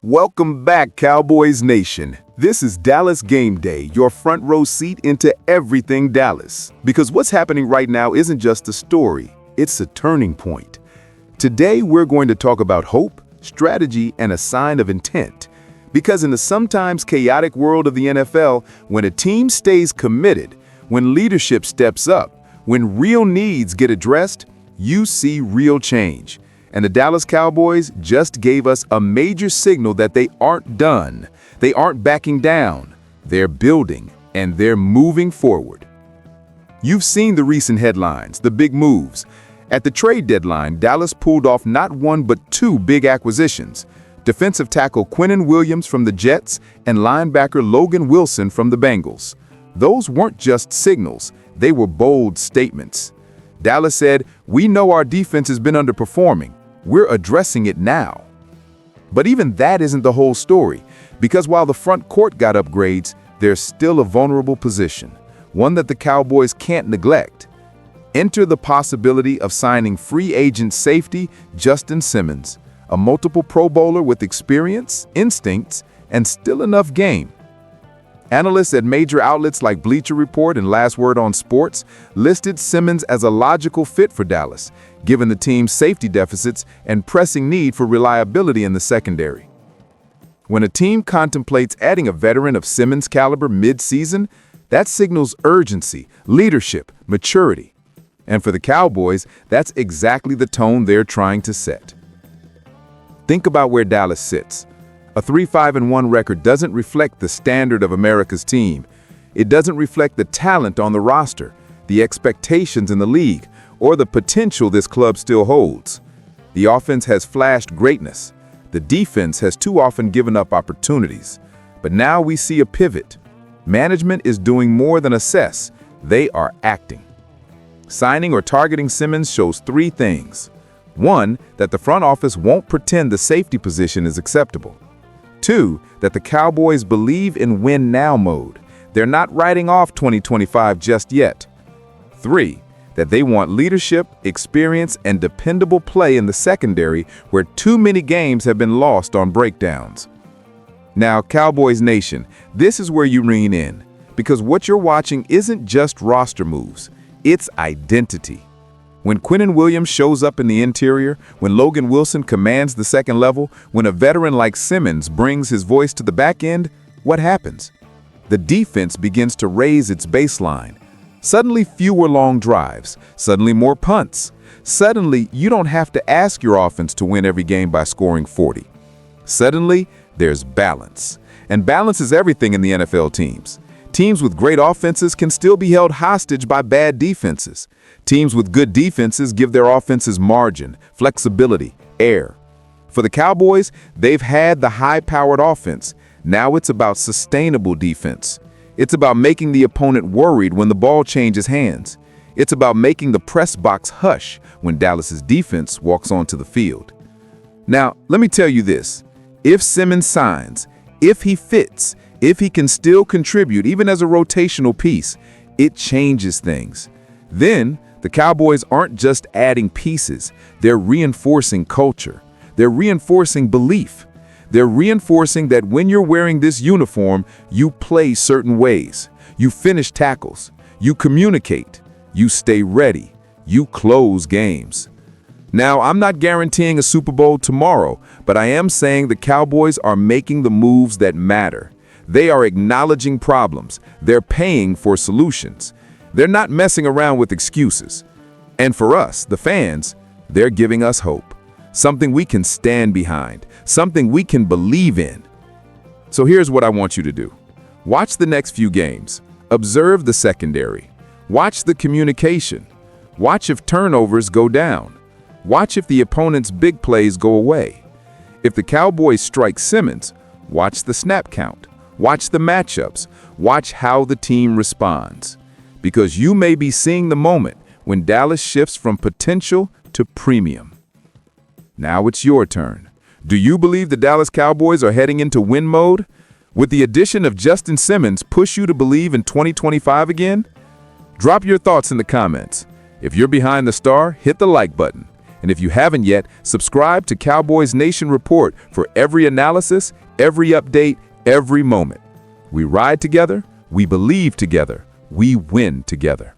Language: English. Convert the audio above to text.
Welcome back, Cowboys Nation. This is Dallas Game Day, your front row seat into everything Dallas. Because what's happening right now isn't just a story, it's a turning point. Today, we're going to talk about hope, strategy, and a sign of intent. Because in the sometimes chaotic world of the NFL, when a team stays committed, when leadership steps up, when real needs get addressed, you see real change. And the Dallas Cowboys just gave us a major signal that they aren't done. They aren't backing down. They're building, and they're moving forward. You've seen the recent headlines, the big moves. At the trade deadline, Dallas pulled off not one but two big acquisitions. Defensive tackle Quinnen Williams from the Jets and linebacker Logan Wilson from the Bengals. Those weren't just signals, they were bold statements. Dallas said, "We know our defense has been underperforming. We're addressing it now." But even that isn't the whole story, because while the front court got upgrades, there's still a vulnerable position, one that the Cowboys can't neglect. Enter the possibility of signing free agent safety Justin Simmons, a multiple Pro Bowler with experience, instincts, and still enough game. Analysts at major outlets like Bleacher Report and Last Word on Sports listed Simmons as a logical fit for Dallas, given the team's safety deficits and pressing need for reliability in the secondary. When a team contemplates adding a veteran of Simmons' caliber mid-season, that signals urgency, leadership, maturity. And for the Cowboys, that's exactly the tone they're trying to set. Think about where Dallas sits. A 3-5-1 record doesn't reflect the standard of America's team. It doesn't reflect the talent on the roster, the expectations in the league, or the potential this club still holds. The offense has flashed greatness. The defense has too often given up opportunities. But now we see a pivot. Management is doing more than assess. They are acting. Signing or targeting Simmons shows three things. One, that the front office won't pretend the safety position is acceptable. Two, that the Cowboys believe in win-now mode. They're not writing off 2025 just yet. Three, that they want leadership, experience, and dependable play in the secondary where too many games have been lost on breakdowns. Now, Cowboys Nation, this is where you lean in, because what you're watching isn't just roster moves, it's identity. When Quinnen Williams shows up in the interior, when Logan Wilson commands the second level, when a veteran like Simmons brings his voice to the back end, what happens? The defense begins to raise its baseline. Suddenly fewer long drives, suddenly more punts. Suddenly you don't have to ask your offense to win every game by scoring 40. Suddenly there's balance. And balance is everything in the NFL teams. Teams with great offenses can still be held hostage by bad defenses. Teams with good defenses give their offenses margin, flexibility, air. For the Cowboys, they've had the high-powered offense. Now it's about sustainable defense. It's about making the opponent worried when the ball changes hands. It's about making the press box hush when Dallas's defense walks onto the field. Now, let me tell you this. If Simmons signs, if he fits, if he can still contribute even as a rotational piece, it changes things. Then, the Cowboys aren't just adding pieces, they're reinforcing culture. They're reinforcing belief. They're reinforcing that when you're wearing this uniform, you play certain ways. You finish tackles. You communicate. You stay ready. You close games. Now, I'm not guaranteeing a Super Bowl tomorrow, but I am saying the Cowboys are making the moves that matter. They are acknowledging problems. They're paying for solutions. They're not messing around with excuses. And for us, the fans, they're giving us hope. Something we can stand behind. Something we can believe in. So here's what I want you to do. Watch the next few games. Observe the secondary. Watch the communication. Watch if turnovers go down. Watch if the opponent's big plays go away. If the Cowboys strike Simmons, watch the snap count. Watch the matchups. Watch how the team responds. Because you may be seeing the moment when Dallas shifts from potential to premium. Now it's your turn. Do you believe the Dallas Cowboys are heading into win mode? Would the addition of Justin Simmons push you to believe in 2025 again? Drop your thoughts in the comments. If you're behind the star, hit the like button. And if you haven't yet, subscribe to Cowboys Nation Report for every analysis, every update, every moment. We ride together, we believe together, we win together.